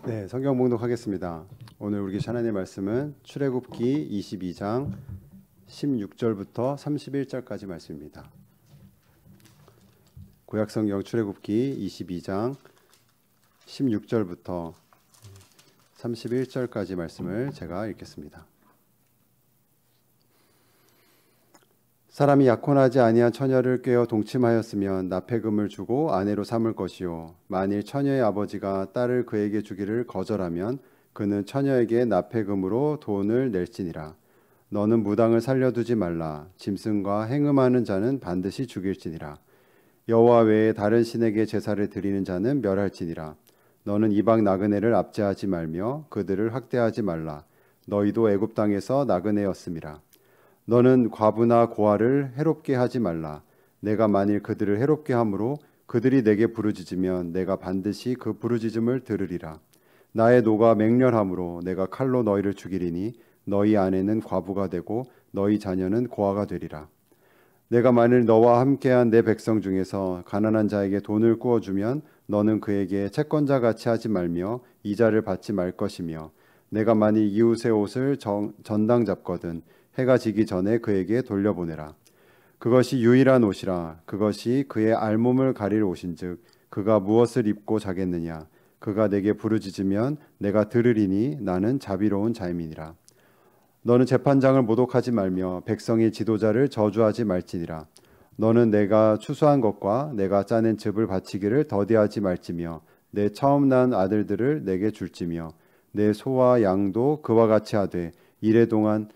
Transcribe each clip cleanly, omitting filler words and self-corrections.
네, 성경 봉독하겠습니다. 오늘 우리 하나님의 말씀은 출애굽기 22장 16절부터 31절까지 말씀입니다. 구약성경 출애굽기 22장 16절부터 31절까지 말씀을 제가 읽겠습니다. 사람이 약혼하지 아니한 처녀를 꾀어 동침하였으면 납폐금을 주고 아내로 삼을 것이요, 만일 처녀의 아버지가 딸을 그에게 주기를 거절하면 그는 처녀에게 납폐금으로 돈을 낼지니라. 너는 무당을 살려두지 말라. 짐승과 행음하는 자는 반드시 죽일지니라. 여호와 외에 다른 신에게 제사를 드리는 자는 멸할지니라. 너는 이방 나그네를 압제하지 말며 그들을 학대하지 말라. 너희도 애굽 땅에서 나그네였음이라. 너는 과부나 고아를 해롭게 하지 말라. 내가 만일 그들을 해롭게 함으로 그들이 내게 부르짖으면 내가 반드시 그 부르짖음을 들으리라. 나의 노가 맹렬함으로 내가 칼로 너희를 죽이리니 너희 아내는 과부가 되고 너희 자녀는 고아가 되리라. 내가 만일 너와 함께한 내 백성 중에서 가난한 자에게 돈을 구워주면 너는 그에게 채권자 같이 하지 말며 이자를 받지 말 것이며, 내가 만일 이웃의 옷을 전당 잡거든 해가 지기 전에 그에게 돌려보내라. 그것이 유일한 옷이라. 그것이 그의 알몸을 가릴 옷인즉 그가 무엇을 입고 자겠느냐. 그가 내게 부르짖으면 내가 들으리니 나는 자비로운 자임이니라. 너는 재판장을 모독하지 말며 백성의 지도자를 저주하지 말지니라. 너는 내가 추수한 것과 내가 짜낸 즙을 바치기를 더디하지 말지며 내 처음 난 아들들을 내게 줄지며 내 소와 양도 그와 같이 하되 이래 동안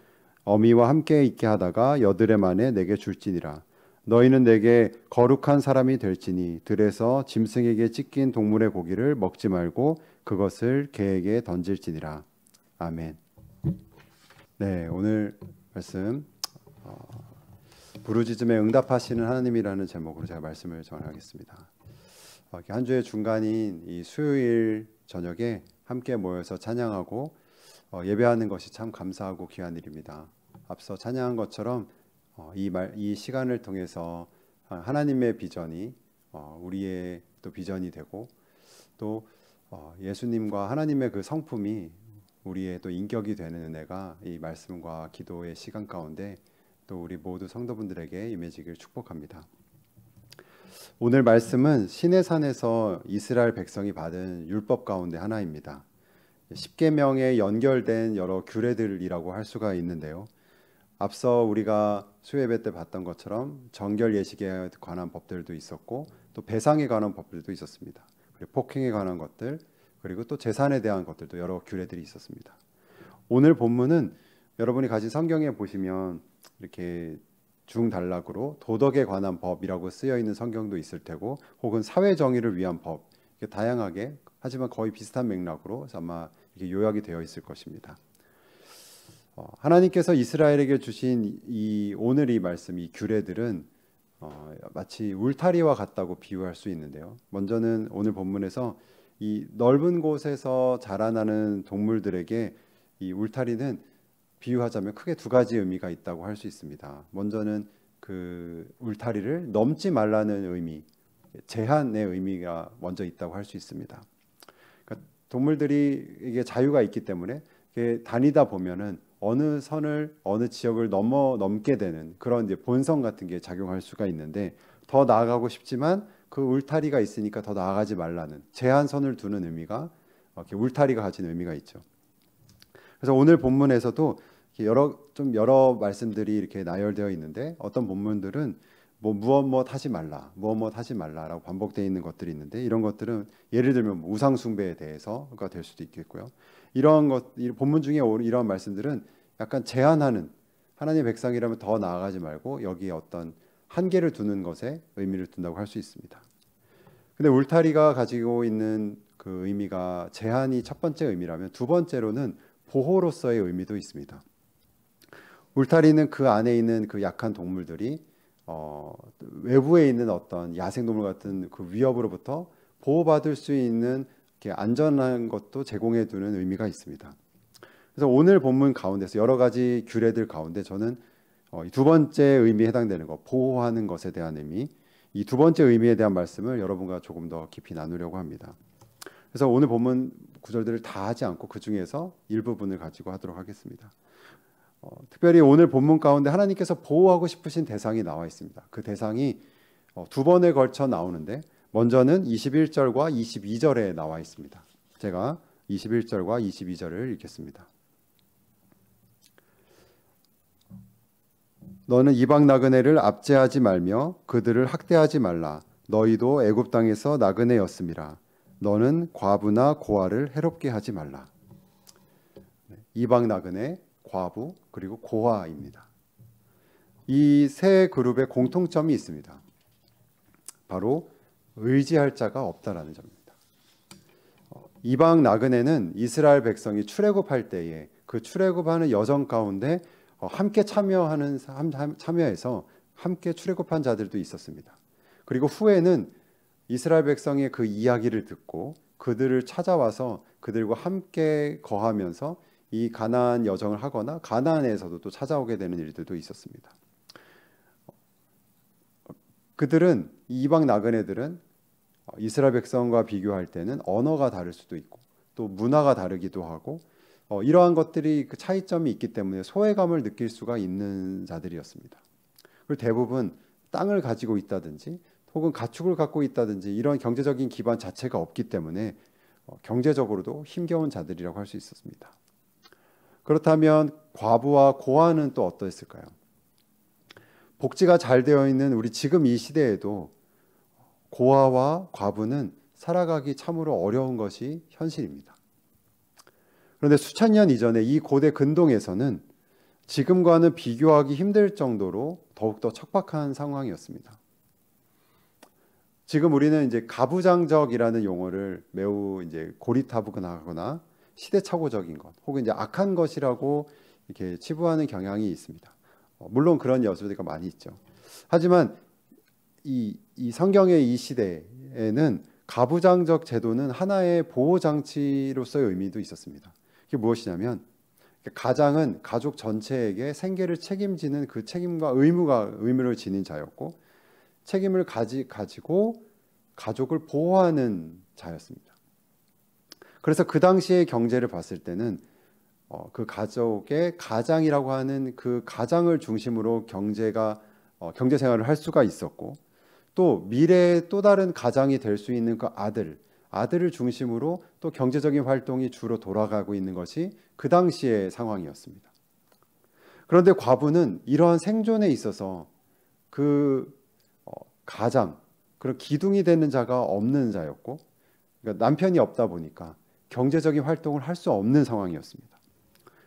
어미와 함께 있게 하다가 여드레 만에 내게 줄지니라. 너희는 내게 거룩한 사람이 될지니 들에서 짐승에게 찢긴 동물의 고기를 먹지 말고 그것을 개에게 던질지니라. 아멘. 네, 오늘 말씀 부르짖음에 응답하시는 하나님이라는 제목으로 제가 말씀을 전하겠습니다. 한 주의 중간인 이 수요일 저녁에 함께 모여서 찬양하고 예배하는 것이 참 감사하고 귀한 일입니다. 앞서 찬양한 것처럼 이 시간을 통해서 하나님의 비전이 우리의 또 비전이 되고, 또 예수님과 하나님의 그 성품이 우리의 또 인격이 되는 은혜가 이 말씀과 기도의 시간 가운데 또 우리 모두 성도분들에게 임해지길 축복합니다. 오늘 말씀은 시내산에서 이스라엘 백성이 받은 율법 가운데 하나입니다. 10계명에 연결된 여러 규례들이라고 할 수가 있는데요. 앞서 우리가 수요예배 때 봤던 것처럼 정결 예식에 관한 법들도 있었고, 또 배상에 관한 법들도 있었습니다. 그리고 폭행에 관한 것들, 그리고 또 재산에 대한 것들도 여러 규례들이 있었습니다. 오늘 본문은 여러분이 가진 성경에 보시면 이렇게 중단락으로 도덕에 관한 법이라고 쓰여 있는 성경도 있을 테고, 혹은 사회 정의를 위한 법, 이렇게 다양하게 하지만 거의 비슷한 맥락으로 아마 이렇게 요약이 되어 있을 것입니다. 하나님께서 이스라엘에게 주신 오늘 이 말씀, 이 규례들은 마치 울타리와 같다고 비유할 수 있는데요. 먼저는 오늘 본문에서 이 넓은 곳에서 자라나는 동물들에게 이 울타리는 비유하자면 크게 두 가지 의미가 있다고 할 수 있습니다. 먼저는 그 울타리를 넘지 말라는 의미, 제한의 의미가 먼저 있다고 할 수 있습니다. 그러니까 동물들이 이게 자유가 있기 때문에 다니다 보면은 어느 선을, 어느 지역을 넘게 되는 그런 이제 본성 같은 게 작용할 수가 있는데, 더 나아가고 싶지만 그 울타리가 있으니까 더 나아가지 말라는 제한선을 두는 의미가, 이렇게 울타리가 가진 의미가 있죠. 그래서 오늘 본문에서도 여러 말씀들이 이렇게 나열되어 있는데, 어떤 본문들은 무엇 하지 말라, 무엇 하지 말라라고 반복되어 있는 것들이 있는데, 이런 것들은 예를 들면 우상 숭배에 대해서가 될 수도 있겠고요. 이 본문 중에 이런 말씀들은 약간 제한하는, 하나님의 백성이라면 더 나아가지 말고 여기에 어떤 한계를 두는 것에 의미를 둔다고 할 수 있습니다. 근데 울타리가 가지고 있는 그 의미가 제한이 첫 번째 의미라면, 두 번째로는 보호로서의 의미도 있습니다. 울타리는 그 안에 있는 그 약한 동물들이 외부에 있는 어떤 야생동물 같은 그 위협으로부터 보호받을 수 있는 안전한 것도 제공해 두는 의미가 있습니다. 그래서 오늘 본문 가운데서 여러 가지 규례들 가운데 저는 두 번째 의미에 해당되는 것, 보호하는 것에 대한 의미, 이 두 번째 의미에 대한 말씀을 여러분과 조금 더 깊이 나누려고 합니다. 그래서 오늘 본문 구절들을 다 하지 않고 그 중에서 일부분을 가지고 하도록 하겠습니다. 특별히 오늘 본문 가운데 하나님께서 보호하고 싶으신 대상이 나와 있습니다. 그 대상이 두 번에 걸쳐 나오는데 먼저는 21절과 22절에 나와 있습니다. 제가 21절과 22절을 읽겠습니다. 너는 이방 나그네를 압제하지 말며 그들을 학대하지 말라. 너희도 애굽 땅에서 나그네였음이라. 너는 과부나 고아를 해롭게 하지 말라. 이방 나그네, 과부, 그리고 고아입니다. 이 세 그룹의 공통점이 있습니다. 바로 의지할 자가 없다라는 점입니다. 이방 나그네는 이스라엘 백성이 출애굽할 때에 그 출애굽하는 여정 가운데 함께 참여해서 함께 출애굽한 자들도 있었습니다. 그리고 후에는 이스라엘 백성의 그 이야기를 듣고 그들을 찾아와서 그들과 함께 거하면서 이 가나안 여정을 하거나 가나안에서도 또 찾아오게 되는 일들도 있었습니다. 그들은 이방 나그네들은 이스라엘 백성과 비교할 때는 언어가 다를 수도 있고 또 문화가 다르기도 하고 이러한 것들이 그 차이점이 있기 때문에 소외감을 느낄 수가 있는 자들이었습니다. 그리고 대부분 땅을 가지고 있다든지 혹은 가축을 갖고 있다든지 이런 경제적인 기반 자체가 없기 때문에 경제적으로도 힘겨운 자들이라고 할 수 있었습니다. 그렇다면 과부와 고아는 또 어떠했을까요? 복지가 잘 되어 있는 우리 지금 이 시대에도 고아와 과부는 살아가기 참으로 어려운 것이 현실입니다. 그런데 수천 년 이전에 이 고대 근동에서는 지금과는 비교하기 힘들 정도로 더욱더 척박한 상황이었습니다. 지금 우리는 이제 가부장적이라는 용어를 매우 이제 고리타분하거나 시대착오적인 것, 혹은 이제 악한 것이라고 이렇게 치부하는 경향이 있습니다. 물론 그런 요소가 많이 있죠. 하지만 이 성경의 이 시대에는 가부장적 제도는 하나의 보호 장치로서의 의미도 있었습니다. 그게 무엇이냐면 가장은 가족 전체에게 생계를 책임지는 그 책임과 의무를 지닌 자였고 책임을 가지고 가족을 보호하는 자였습니다. 그래서 그 당시의 경제를 봤을 때는 그 가족의 가장이라고 하는 그 가장을 중심으로 경제 생활을 할 수가 있었고 또 미래의 또 다른 가장이 될 수 있는 그 아들을 중심으로 또 경제적인 활동이 주로 돌아가고 있는 것이 그 당시의 상황이었습니다. 그런데 과부는 이러한 생존에 있어서 그 가장, 그런 기둥이 되는 자가 없는 자였고 그러니까 남편이 없다 보니까 경제적인 활동을 할 수 없는 상황이었습니다.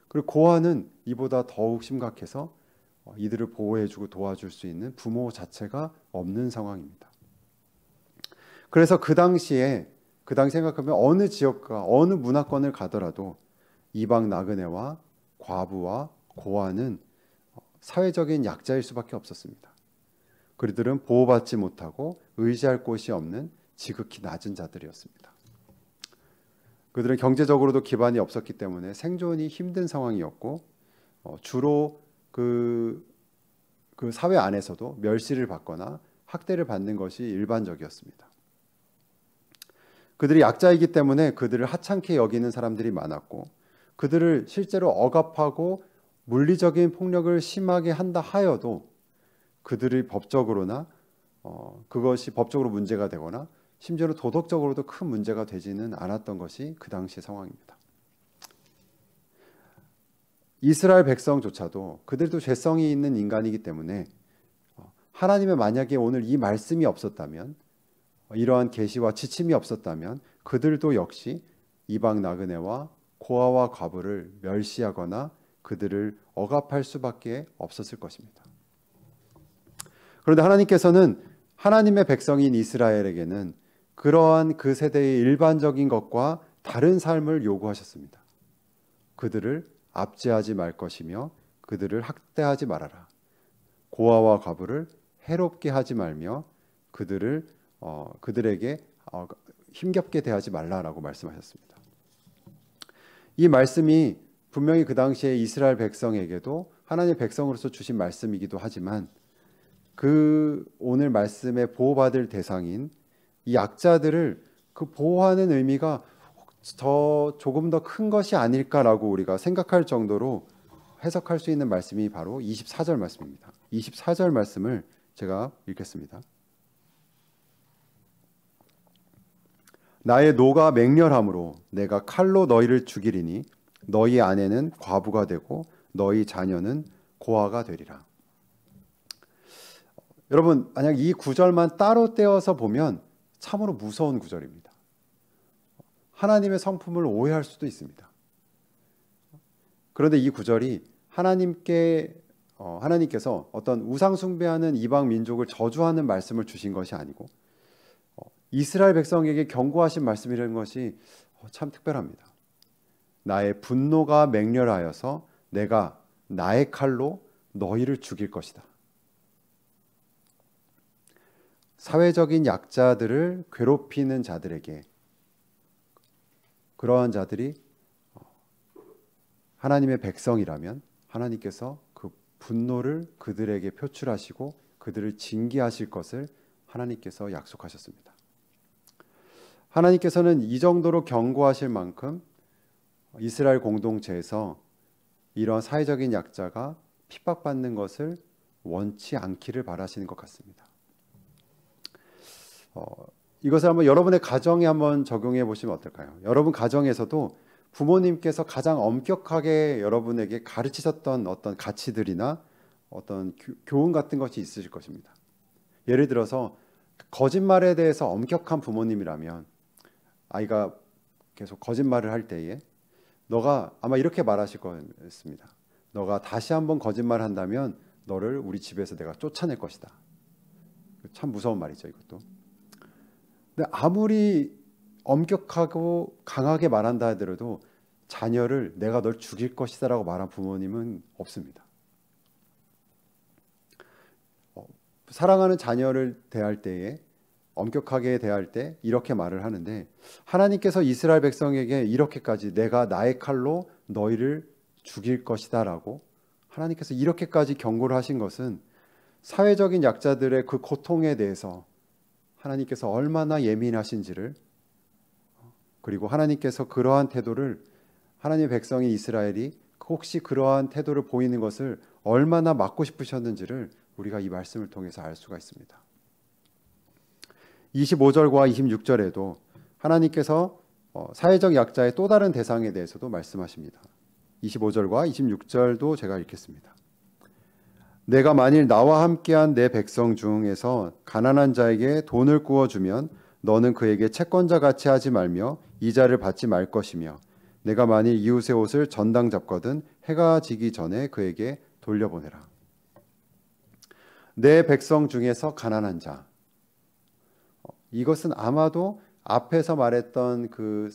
그리고 고아는 이보다 더욱 심각해서 이들을 보호해주고 도와줄 수 있는 부모 자체가 없는 상황입니다. 그래서 그 당시 생각하면 어느 지역과 어느 문화권을 가더라도 이방 나그네와 과부와 고아는 사회적인 약자일 수밖에 없었습니다. 그들은 보호받지 못하고 의지할 곳이 없는 지극히 낮은 자들이었습니다. 그들은 경제적으로도 기반이 없었기 때문에 생존이 힘든 상황이었고 주로 그 사회 안에서도 멸시를 받거나 학대를 받는 것이 일반적이었습니다. 그들이 약자이기 때문에 그들을 하찮게 여기는 사람들이 많았고 그들을 실제로 억압하고 물리적인 폭력을 심하게 한다 하여도 그들이 법적으로나 그것이 법적으로 문제가 되거나 심지어는 도덕적으로도 큰 문제가 되지는 않았던 것이 그 당시의 상황입니다. 이스라엘 백성조차도 그들도 죄성이 있는 인간이기 때문에 하나님의 만약에 오늘 이 말씀이 없었다면 이러한 계시와 지침이 없었다면 그들도 역시 이방 나그네와 고아와 과부를 멸시하거나 그들을 억압할 수밖에 없었을 것입니다. 그런데 하나님께서는 하나님의 백성인 이스라엘에게는 그러한 그 세대의 일반적인 것과 다른 삶을 요구하셨습니다. 그들을 압제하지 말 것이며 그들을 학대하지 말아라. 고아와 과부를 해롭게 하지 말며 그들에게 힘겹게 대하지 말라라고 말씀하셨습니다. 이 말씀이 분명히 그 당시에 이스라엘 백성에게도 하나님의 백성으로서 주신 말씀이기도 하지만 그 오늘 말씀에 보호받을 대상인 이 약자들을 그 보호하는 의미가 조금 더 큰 것이 아닐까라고 우리가 생각할 정도로 해석할 수 있는 말씀이 바로 24절 말씀입니다. 24절 말씀을 제가 읽겠습니다. 나의 노가 맹렬함으로 내가 칼로 너희를 죽이리니 너희 아내는 과부가 되고 너희 자녀는 고아가 되리라. 여러분, 만약 이 구절만 따로 떼어서 보면 참으로 무서운 구절입니다. 하나님의 성품을 오해할 수도 있습니다. 그런데 이 구절이 하나님께서 어떤 우상 숭배하는 이방 민족을 저주하는 말씀을 주신 것이 아니고 이스라엘 백성에게 경고하신 말씀이라는 것이 참 특별합니다. 나의 분노가 맹렬하여서 내가 나의 칼로 너희를 죽일 것이다. 사회적인 약자들을 괴롭히는 자들에게, 그러한 자들이 하나님의 백성이라면 하나님께서 그 분노를 그들에게 표출하시고 그들을 징계하실 것을 하나님께서 약속하셨습니다. 하나님께서는 이 정도로 경고하실 만큼 이스라엘 공동체에서 이런 사회적인 약자가 핍박받는 것을 원치 않기를 바라시는 것 같습니다. 이것을 한번 여러분의 가정에 한번 적용해 보시면 어떨까요? 여러분 가정에서도 부모님께서 가장 엄격하게 여러분에게 가르치셨던 어떤 가치들이나 어떤 교훈 같은 것이 있으실 것입니다. 예를 들어서 거짓말에 대해서 엄격한 부모님이라면 아이가 계속 거짓말을 할 때에 너가 아마 이렇게 말하실 거였습니다. 너가 다시 한번 거짓말을 한다면 너를 우리 집에서 내가 쫓아낼 것이다. 참 무서운 말이죠, 이것도. 근데 아무리 엄격하고 강하게 말한다 하더라도 자녀를 내가 널 죽일 것이다 라고 말한 부모님은 없습니다. 사랑하는 자녀를 대할 때에 엄격하게 대할 때 이렇게 말을 하는데 하나님께서 이스라엘 백성에게 이렇게까지 내가 나의 칼로 너희를 죽일 것이다 라고 하나님께서 이렇게까지 경고를 하신 것은 사회적인 약자들의 그 고통에 대해서 하나님께서 얼마나 예민하신지를, 그리고 하나님께서 그러한 태도를, 하나님의 백성인 이스라엘이 혹시 그러한 태도를 보이는 것을 얼마나 막고 싶으셨는지를 우리가 이 말씀을 통해서 알 수가 있습니다. 25절과 26절에도 하나님께서 사회적 약자의 또 다른 대상에 대해서도 말씀하십니다. 25절과 26절도 제가 읽겠습니다. 내가 만일 나와 함께한 내 백성 중에서 가난한 자에게 돈을 구워주면 너는 그에게 채권자 같이 하지 말며 이자를 받지 말 것이며 내가 만일 이웃의 옷을 전당 잡거든 해가 지기 전에 그에게 돌려보내라. 내 백성 중에서 가난한 자, 이것은 아마도 앞에서 말했던 그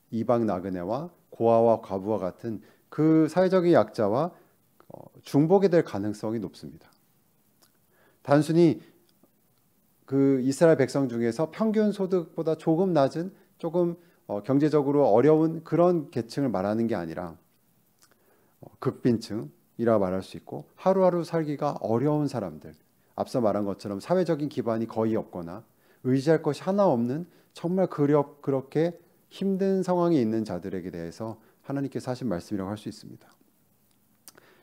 이방 나그네와 고아와 과부와 같은 그 사회적인 약자와 중복이 될 가능성이 높습니다. 단순히 그 이스라엘 백성 중에서 평균 소득보다 조금 낮은, 조금 경제적으로 어려운 그런 계층을 말하는 게 아니라 극빈층이라 말할 수 있고 하루하루 살기가 어려운 사람들, 앞서 말한 것처럼 사회적인 기반이 거의 없거나 의지할 것이 하나 없는 정말 그렇게 힘든 상황에 있는 자들에게 대해서 하나님께서 하신 말씀이라고 할 수 있습니다.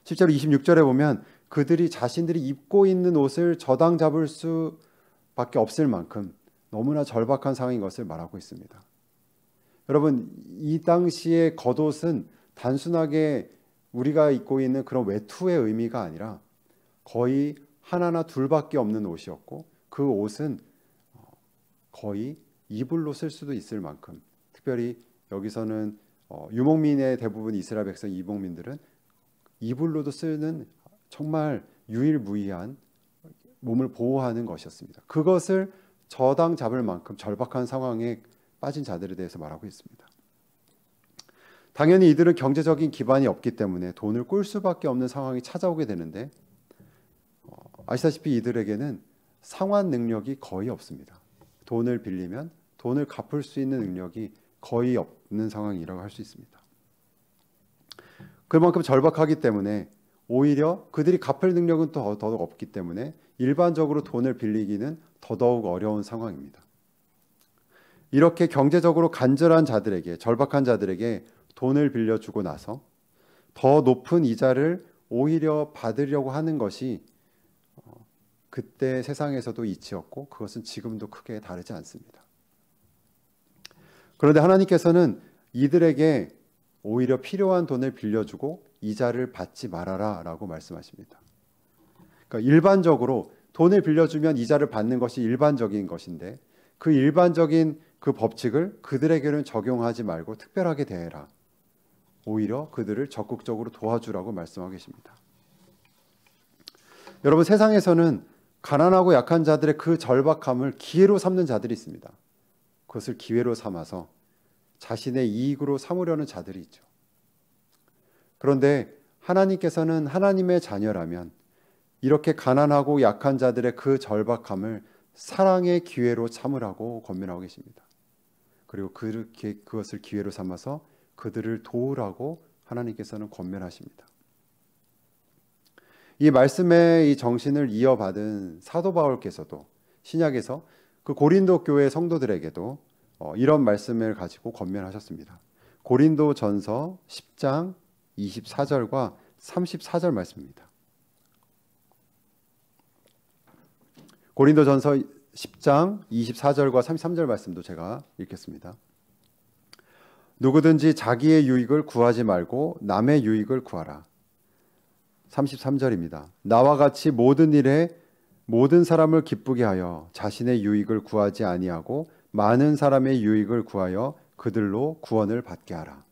실제로 26절에 보면 그들이 자신들이 입고 있는 옷을 저당 잡을 수밖에 없을 만큼 너무나 절박한 상황인 것을 말하고 있습니다. 여러분, 이 당시의 겉옷은 단순하게 우리가 입고 있는 그런 외투의 의미가 아니라 거의 하나나 둘밖에 없는 옷이었고 그 옷은 거의 이불로 쓸 수도 있을 만큼, 특별히 여기서는 유목민의 대부분 이스라엘 백성 이방민들은 이불로도 쓰는 정말 유일무이한 몸을 보호하는 것이었습니다. 그것을 저당 잡을 만큼 절박한 상황에 빠진 자들에 대해서 말하고 있습니다. 당연히 이들은 경제적인 기반이 없기 때문에 돈을 꿀 수밖에 없는 상황이 찾아오게 되는데 아시다시피 이들에게는 상환 능력이 거의 없습니다. 돈을 빌리면 돈을 갚을 수 있는 능력이 거의 없는 상황이라고 할 수 있습니다. 그만큼 절박하기 때문에 오히려 그들이 갚을 능력은 더더욱 없기 때문에 일반적으로 돈을 빌리기는 더더욱 어려운 상황입니다. 이렇게 경제적으로 간절한 자들에게, 절박한 자들에게 돈을 빌려주고 나서 더 높은 이자를 오히려 받으려고 하는 것이 그때 세상에서도 이치였고 그것은 지금도 크게 다르지 않습니다. 그런데 하나님께서는 이들에게 오히려 필요한 돈을 빌려주고 이자를 받지 말아라 라고 말씀하십니다. 그러니까 일반적으로 돈을 빌려주면 이자를 받는 것이 일반적인 것인데 그 일반적인 그 법칙을 그들에게는 적용하지 말고 특별하게 대해라. 오히려 그들을 적극적으로 도와주라고 말씀하고 계십니다. 여러분, 세상에서는 가난하고 약한 자들의 그 절박함을 기회로 삼는 자들이 있습니다. 그것을 기회로 삼아서 자신의 이익으로 삼으려는 자들이 있죠. 그런데 하나님께서는 하나님의 자녀라면 이렇게 가난하고 약한 자들의 그 절박함을 사랑의 기회로 삼으라고 권면하고 계십니다. 그리고 그것을 기회로 삼아서 그들을 도우라고 하나님께서는 권면하십니다. 이 말씀의 이 정신을 이어받은 사도 바울께서도 신약에서 그 고린도 교회 성도들에게도 이런 말씀을 가지고 권면하셨습니다. 고린도 전서 10장 24절과 34절 말씀입니다. 고린도 전서 10장 24절과 33절 말씀도 제가 읽겠습니다. 누구든지 자기의 유익을 구하지 말고 남의 유익을 구하라. 33절입니다. 나와 같이 모든 일에 모든 사람을 기쁘게 하여 자신의 유익을 구하지 아니하고 많은 사람의 유익을 구하여 그들로 구원을 받게 하라.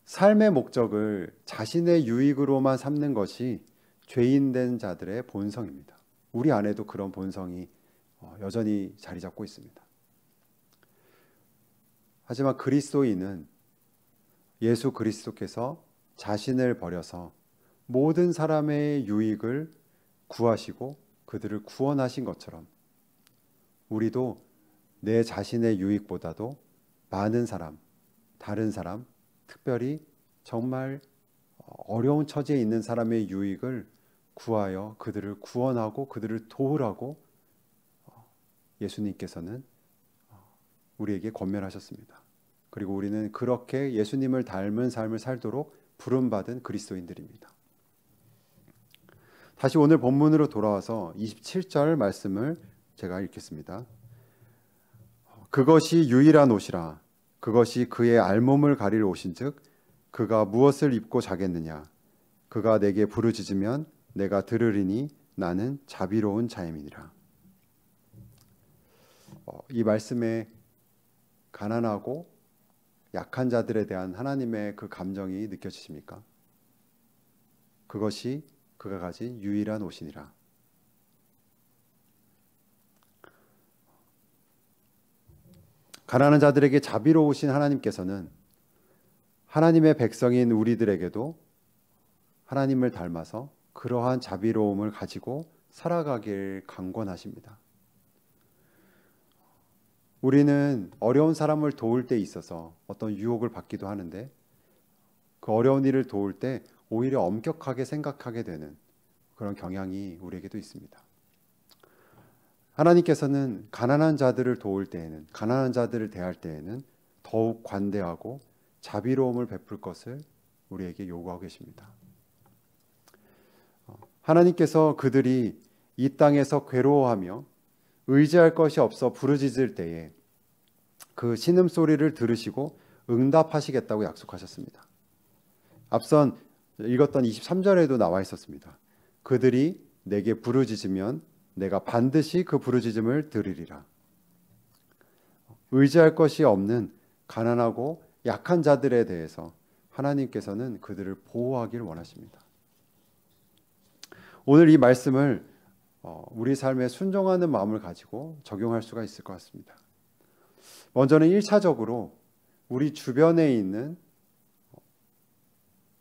삶의 목적을 자신의 유익으로만 삼는 것이 죄인된 자들의 본성입니다. 우리 안에도 그런 본성이 여전히 자리 잡고 있습니다. 하지만 그리스도인은 예수 그리스도께서 자신을 버려서 모든 사람의 유익을 구하시고 그들을 구원하신 것처럼 우리도 내 자신의 유익보다도 많은 사람, 다른 사람, 특별히 정말 어려운 처지에 있는 사람의 유익을 구하여 그들을 구원하고 그들을 도우라고 예수님께서는 우리에게 권면하셨습니다. 그리고 우리는 그렇게 예수님을 닮은 삶을 살도록 부름받은 그리스도인들입니다. 다시 오늘 본문으로 돌아와서 27절 말씀을 제가 읽겠습니다. 그것이 유일한 옷이라. 그것이 그의 알몸을 가릴 옷인즉 그가 무엇을 입고 자겠느냐. 그가 내게 부르짖으면 내가 들으리니 나는 자비로운 자임이니라. 이 말씀에 가난하고 약한 자들에 대한 하나님의 그 감정이 느껴지십니까? 그것이 그가 가진 유일한 옷이니라. 가난한 자들에게 자비로우신 하나님께서는 하나님의 백성인 우리들에게도 하나님을 닮아서 그러한 자비로움을 가지고 살아가길 강권하십니다. 우리는 어려운 사람을 도울 때 있어서 어떤 유혹을 받기도 하는데 그 어려운 일을 도울 때 오히려 엄격하게 생각하게 되는 그런 경향이 우리에게도 있습니다. 하나님께서는 가난한 자들을 도울 때에는, 가난한 자들을 대할 때에는 더욱 관대하고 자비로움을 베풀 것을 우리에게 요구하고 계십니다. 하나님께서 그들이 이 땅에서 괴로워하며 의지할 것이 없어 부르짖을 때에 그 신음소리를 들으시고 응답하시겠다고 약속하셨습니다. 앞선 읽었던 23절에도 나와 있었습니다. 그들이 내게 부르짖으면 내가 반드시 그 부르짖음을 들으리라. 의지할 것이 없는 가난하고 약한 자들에 대해서 하나님께서는 그들을 보호하길 원하십니다. 오늘 이 말씀을 우리 삶에 순종하는 마음을 가지고 적용할 수가 있을 것 같습니다. 먼저는 1차적으로 우리 주변에 있는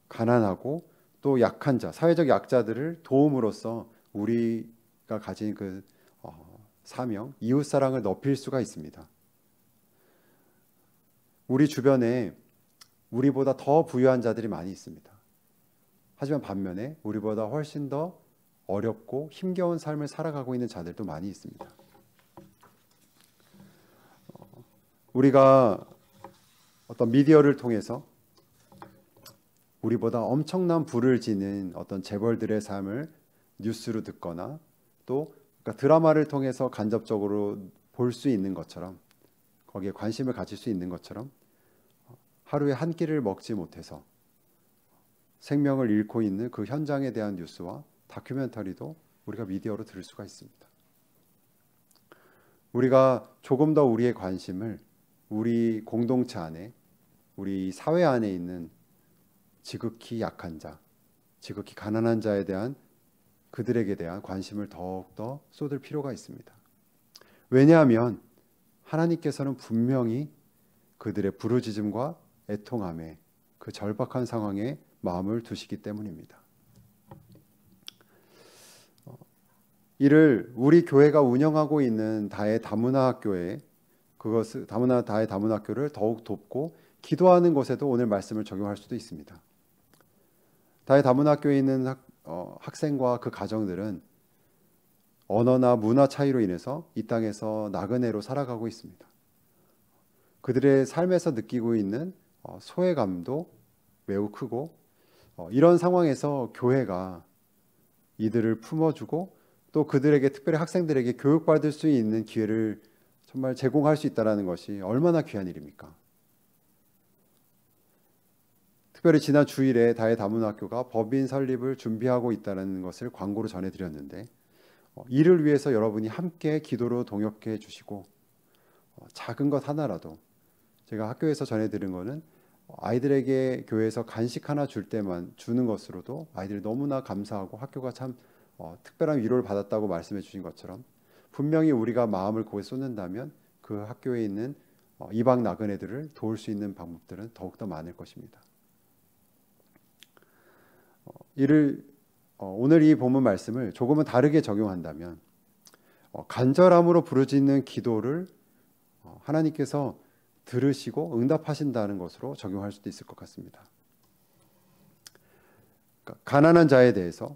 가난하고 또 약한 자, 사회적 약자들을 도움으로써 우리가 가진 그 사명, 이웃사랑을 높일 수가 있습니다. 우리 주변에 우리보다 더 부유한 자들이 많이 있습니다. 하지만 반면에 우리보다 훨씬 더 어렵고 힘겨운 삶을 살아가고 있는 자들도 많이 있습니다. 우리가 어떤 미디어를 통해서 우리보다 엄청난 부를 지닌 어떤 재벌들의 삶을 뉴스로 듣거나 또 그러니까 드라마를 통해서 간접적으로 볼 수 있는 것처럼 거기에 관심을 가질 수 있는 것처럼 하루에 한 끼를 먹지 못해서 생명을 잃고 있는 그 현장에 대한 뉴스와 다큐멘터리도 우리가 미디어로 들을 수가 있습니다. 우리가 조금 더 우리의 관심을 우리 공동체 안에, 우리 사회 안에 있는 지극히 약한 자, 지극히 가난한 자에 대한 그들에게 대한 관심을 더욱더 쏟을 필요가 있습니다. 왜냐하면 하나님께서는 분명히 그들의 부르짖음과 애통함에 그 절박한 상황에 마음을 두시기 때문입니다. 이를 우리 교회가 운영하고 있는 다해 다문화학교에 다해 다문화학교를 더욱 돕고 기도하는 곳에도 오늘 말씀을 적용할 수도 있습니다. 다해 다문화학교에 있는 학생과 그 가정들은 언어나 문화 차이로 인해서 이 땅에서 나그네로 살아가고 있습니다. 그들의 삶에서 느끼고 있는 소외감도 매우 크고 이런 상황에서 교회가 이들을 품어주고 또 그들에게 특별히 학생들에게 교육받을 수 있는 기회를 정말 제공할 수 있다는 것이 얼마나 귀한 일입니까? 특별히 지난 주일에 다해 다문학교가 법인 설립을 준비하고 있다는 것을 광고로 전해드렸는데 이를 위해서 여러분이 함께 기도로 동역해 주시고 작은 것 하나라도 제가 학교에서 전해드린 거는 아이들에게 교회에서 간식 하나 줄 때만 주는 것으로도 아이들이 너무나 감사하고 학교가 참 특별한 위로를 받았다고 말씀해 주신 것처럼 분명히 우리가 마음을 거기에 쏟는다면 그 학교에 있는 이방 나그네들을 도울 수 있는 방법들은 더욱더 많을 것입니다. 오늘 이 본문 말씀을 조금은 다르게 적용한다면 간절함으로 부르짖는 기도를 하나님께서 들으시고 응답하신다는 것으로 적용할 수도 있을 것 같습니다. 그러니까 가난한 자에 대해서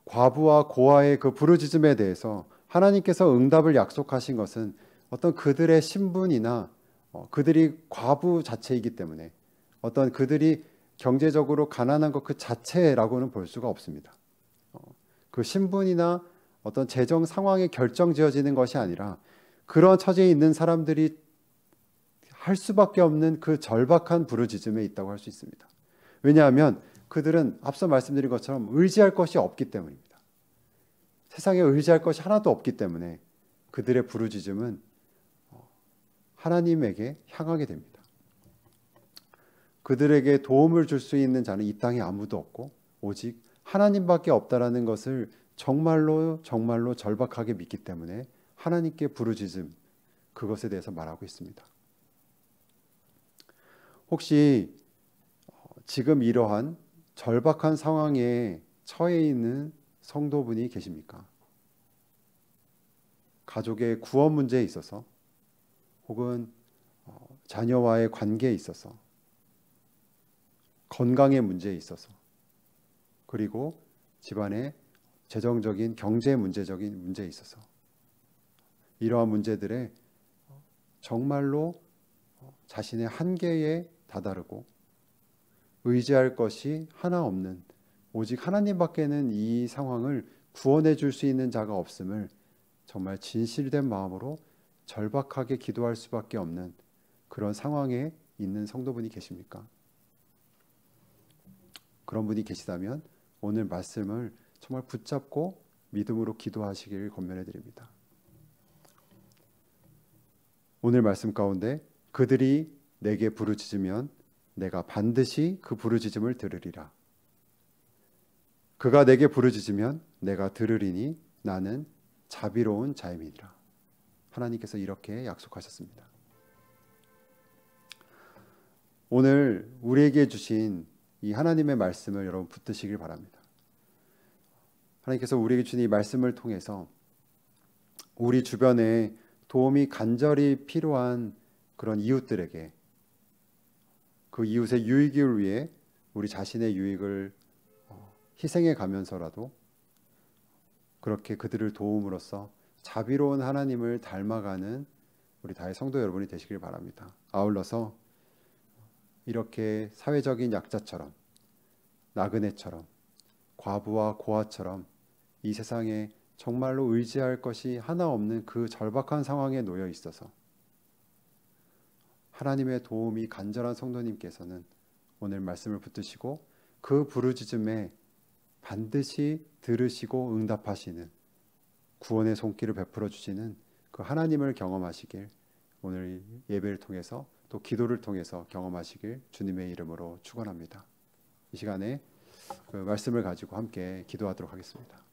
과부와 고아의 그 부르짖음에 대해서 하나님께서 응답을 약속하신 것은 어떤 그들의 신분이나 그들이 과부 자체이기 때문에 어떤 그들이 경제적으로 가난한 것 그 자체라고는 볼 수가 없습니다. 그 신분이나 어떤 재정 상황에 결정지어지는 것이 아니라 그런 처지에 있는 사람들이 할 수밖에 없는 그 절박한 부르짖음에 있다고 할 수 있습니다. 왜냐하면 그들은 앞서 말씀드린 것처럼 의지할 것이 없기 때문입니다. 세상에 의지할 것이 하나도 없기 때문에 그들의 부르짖음은 하나님에게 향하게 됩니다. 그들에게 도움을 줄 수 있는 자는 이 땅에 아무도 없고 오직 하나님밖에 없다라는 것을 정말로 정말로 절박하게 믿기 때문에 하나님께 부르짖음 그것에 대해서 말하고 있습니다. 혹시 지금 이러한 절박한 상황에 처해 있는 성도분이 계십니까? 가족의 구원 문제에 있어서 혹은 자녀와의 관계에 있어서 건강의 문제에 있어서 그리고 집안의 재정적인 경제 문제적인 문제에 있어서 이러한 문제들에 정말로 자신의 한계에 다다르고 의지할 것이 하나 없는 오직 하나님밖에는 이 상황을 구원해 줄 수 있는 자가 없음을 정말 진실된 마음으로 절박하게 기도할 수밖에 없는 그런 상황에 있는 성도분이 계십니까? 그런 분이 계시다면 오늘 말씀을 정말 붙잡고 믿음으로 기도하시길 권면해 드립니다. 오늘 말씀 가운데 그들이 내게 부르짖으면 내가 반드시 그 부르짖음을 들으리라. 그가 내게 부르짖으면 내가 들으리니 나는 자비로운 자임이니라. 하나님께서 이렇게 약속하셨습니다. 오늘 우리에게 주신 이 하나님의 말씀을 여러분 붙드시길 바랍니다. 하나님께서 우리에게 주신 이 말씀을 통해서 우리 주변에 도움이 간절히 필요한 그런 이웃들에게 그 이웃의 유익을 위해 우리 자신의 유익을 희생해 가면서라도 그렇게 그들을 도움으로써 자비로운 하나님을 닮아가는 우리 다의 성도 여러분이 되시길 바랍니다. 아울러서 이렇게 사회적인 약자처럼, 나그네처럼, 과부와 고아처럼 이 세상에 정말로 의지할 것이 하나 없는 그 절박한 상황에 놓여 있어서 하나님의 도움이 간절한 성도님께서는 오늘 말씀을 붙드시고 그 부르짖음에 반드시 들으시고 응답하시는 구원의 손길을 베풀어 주시는 그 하나님을 경험하시길 오늘 예배를 통해서 또 기도를 통해서 경험하시길 주님의 이름으로 축원합니다. 이 시간에 그 말씀을 가지고 함께 기도하도록 하겠습니다.